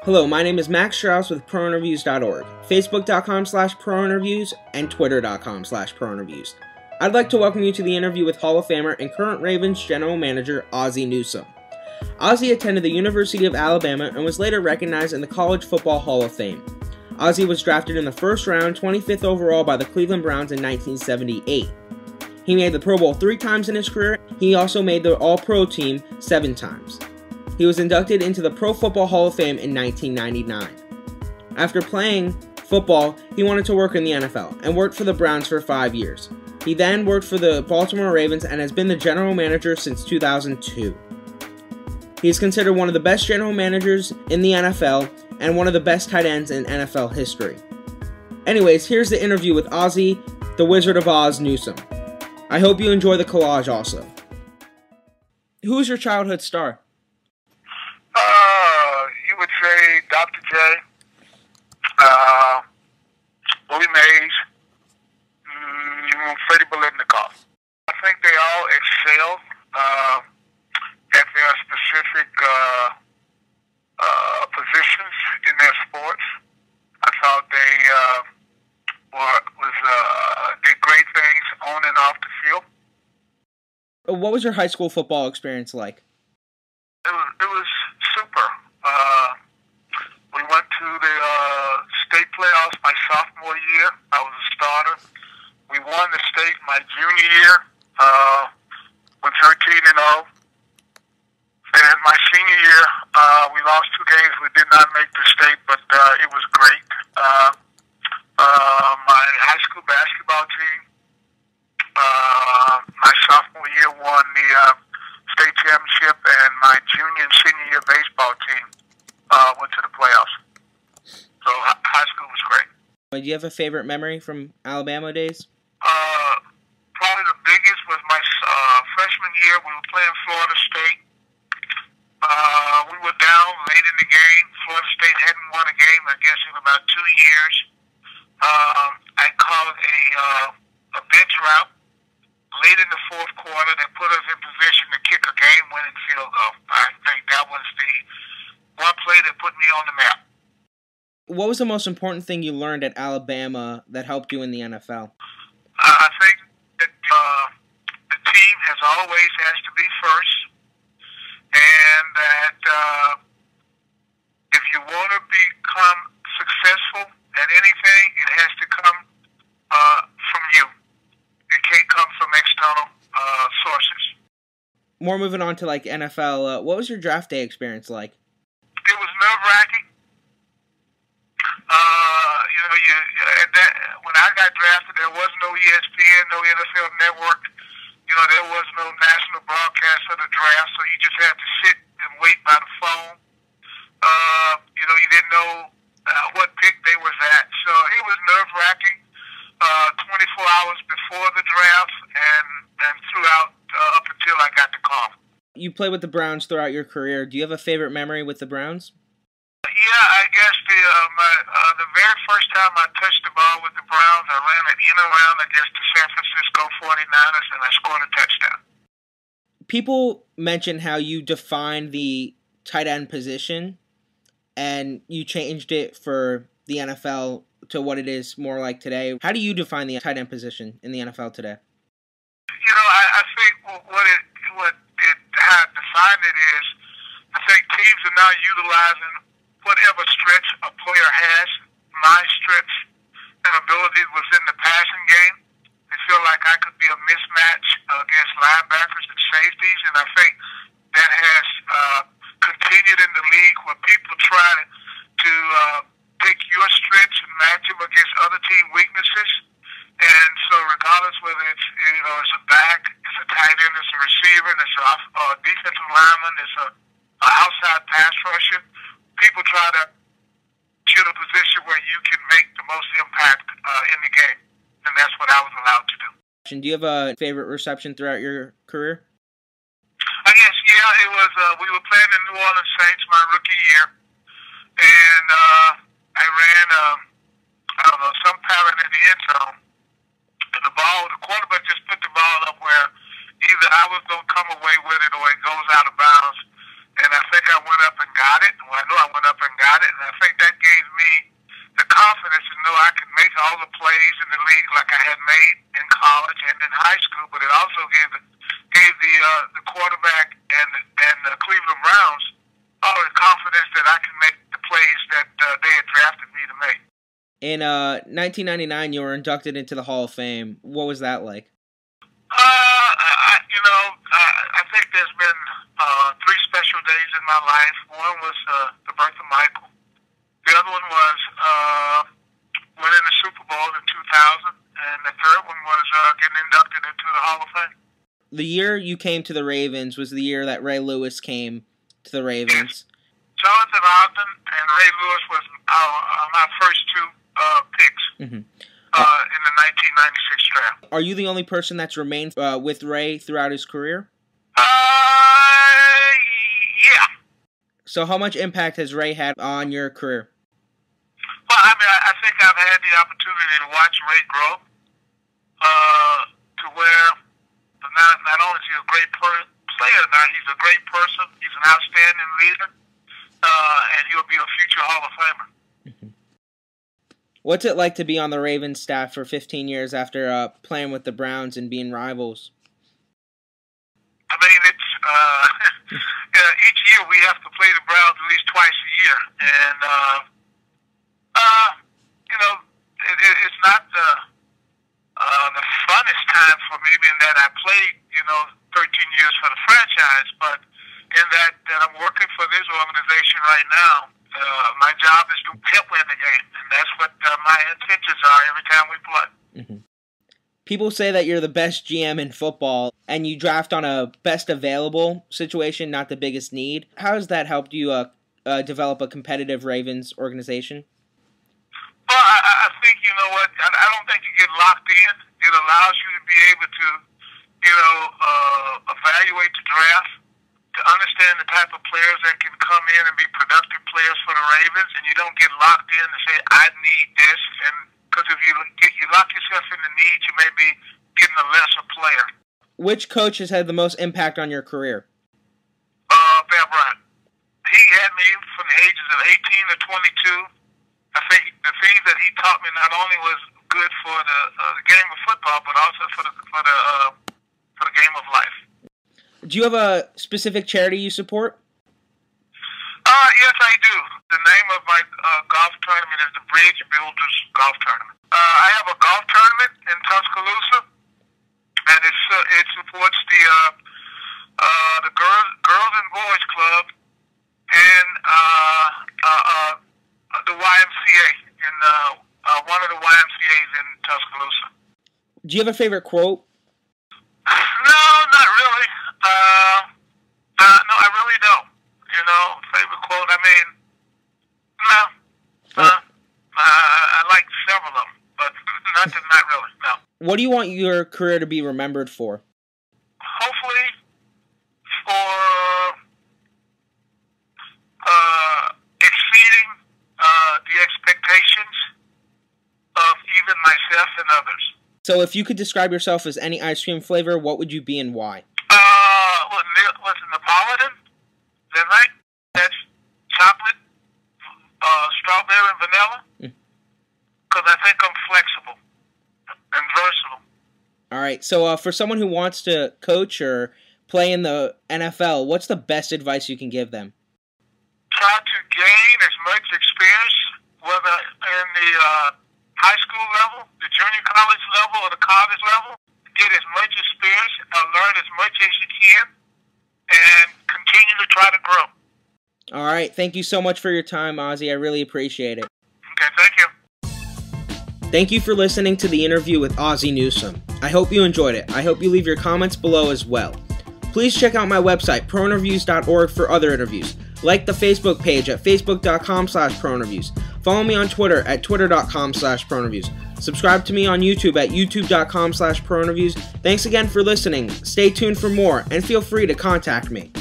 Hello, my name is Max Strauss with ProInterviews.org, Facebook.com/ProInterviews, and Twitter.com/ProInterviews. I'd like to welcome you to the interview with Hall of Famer and current Ravens General Manager Ozzie Newsome. Ozzie attended the University of Alabama and was later recognized in the College Football Hall of Fame. Ozzie was drafted in the first round, 25th overall by the Cleveland Browns in 1978. He made the Pro Bowl 3 times in his career. He also made the All-Pro team 7 times. He was inducted into the Pro Football Hall of Fame in 1999. After playing football, he wanted to work in the NFL and worked for the Browns for 5 years. He then worked for the Baltimore Ravens and has been the general manager since 2002. He is considered one of the best general managers in the NFL and one of the best tight ends in NFL history. Anyways, here's the interview with Ozzie, the Wizard of Oz Newsome. I hope you enjoy the collage also. Who was your childhood star? You would say Dr. J, Willie Mays, Freddie Bolitnikoff. I think they all excel at their specific positions in their sports. I thought they did great things on and off the field. What was your high school football experience like? It was super. We went to the state playoffs my sophomore year. I was a starter. We won the state my junior year with 13-0. And my senior year, we lost 2 games. We did not make the state, but it was great. My high school basketball team, my sophomore year won the state championship, and my junior and senior year baseball team went to the playoffs. So high school was great. Do you have a favorite memory from Alabama days? Probably the biggest was my freshman year. We were playing Florida State. We were down late in the game. Florida State hadn't won a game, I guess, in about 2 years. I called a bench route late in the fourth quarter that put us in position to kick a game-winning field goal. I think that was the one play that put me on the map. What was the most important thing you learned at Alabama that helped you in the NFL? I think that the team always has to be first, and that if you want to become successful at anything, it has to come from you. It can't come from external sources. More moving on to like NFL, what was your draft day experience like? It was nerve-wracking. When I got drafted, there was no ESPN, no NFL Network. There was no national broadcast of the draft, so you just had to sit and wait by the phone. You didn't know what pick they was at, so it was nerve-wracking. 24 hours before the draft and throughout up until I got the call. You played with the Browns throughout your career. Do you have a favorite memory with the Browns? Yeah, I guess the very first time I touched the ball with the Browns, I ran an in around against the San Francisco 49ers, and I scored a touchdown. People mention how you defined the tight end position, and you changed it for the NFL to what it is more like today. How do you define the tight end position in the NFL today? I think how I defined it is, I think teams are now utilizing whatever stretch a player has. My stretch and ability was in the passing game. I feel like I could be a mismatch against linebackers and safeties, and I think that has continued in the league where people try to take your stretch and match them against other team weaknesses. And so regardless whether it's a back, it's a tight end, it's a receiver, it's a defensive lineman, it's a outside pass rusher, people try to get a position where you can make the most impact in the game. And that's what I was allowed to do. Do you have a favorite reception throughout your career? I guess, yeah, it was, we were playing the New Orleans Saints my rookie year. And I ran, some pattern in the end zone. And the quarterback just put the ball up where either I was going to come away with it or it goes out of bounds. And I think I went up and got it. Well, I knew I went up and got it, and I think that gave me the confidence to know I could make all the plays in the league like I had made in college and in high school. But it also gave the quarterback and the Cleveland Browns all the confidence that I can make the plays that they had drafted me to make. In 1999, you were inducted into the Hall of Fame. What was that like? I think there's been 3 special days in my life. One was the birth of Michael. The other one was winning the Super Bowl in 2000. And the third one was getting inducted into the Hall of Fame. The year you came to the Ravens was the year that Ray Lewis came to the Ravens. Yes. Jonathan Ogden and Ray Lewis was my first 2 picks in the 1996 draft. Are you the only person that's remained with Ray throughout his career? Yeah. So how much impact has Ray had on your career? Well, I mean, I think I've had the opportunity to watch Ray grow to where not only is he a great player, now he's a great person, he's an outstanding leader, and he'll be a future Hall of Famer. What's it like to be on the Ravens staff for 15 years after playing with the Browns and being rivals? I mean, it's each year we have to play the Browns at least twice a year, and it's not the funnest time for me, being that I played 13 years for the franchise, but in that I'm working for this organization right now. My job is to help win the game, and that's what my intentions are every time we play. People say that you're the best GM in football, and you draft on a best available situation, not the biggest need. How has that helped you develop a competitive Ravens organization? Well, I think, you know what, I don't think you get locked in. It allows you to be able to, evaluate the draft, to understand the type of players that can come in and be productive players for the Ravens, and you don't get locked in and say, I need this, and because if you lock yourself in the need, you may be getting a lesser player. Which coach has had the most impact on your career? Bear Bryant. He had me from the ages of 18 to 22. I think the things that he taught me not only was good for the game of football, but also for the game of life. Do you have a specific charity you support? Yes, I do. The name of my golf tournament is the Bridge Builders Golf Tournament. I have a golf tournament in Tuscaloosa, and it supports the Girls and Boys Club and the YMCA in one of the YMCA's in Tuscaloosa. Do you have a favorite quote? No, not really. No, I really don't. Favorite quote. I mean, no. I like several of them, but not really. No. What do you want your career to be remembered for? Hopefully, for exceeding the expectations of even myself and others. So if you could describe yourself as any ice cream flavor, what would you be and why? What's Neapolitan? Is that right? That's chocolate, strawberry, and vanilla. Because I think I'm flexible and versatile. All right. So for someone who wants to coach or play in the NFL, what's the best advice you can give them? Try to gain as much experience, whether in the high school level, the junior college level, or the college level. Get as much experience, learn as much as you can, and continue to try to grow. All right. Thank you so much for your time, Ozzie. I really appreciate it. Okay, thank you. Thank you for listening to the interview with Ozzie Newsome. I hope you enjoyed it. I hope you leave your comments below as well. Please check out my website, prointerviews.org, for other interviews. Like the Facebook page at facebook.com/prointerviews. Follow me on Twitter at twitter.com/prointerviews. Subscribe to me on YouTube at youtube.com/prointerviews. Thanks again for listening. Stay tuned for more, and feel free to contact me.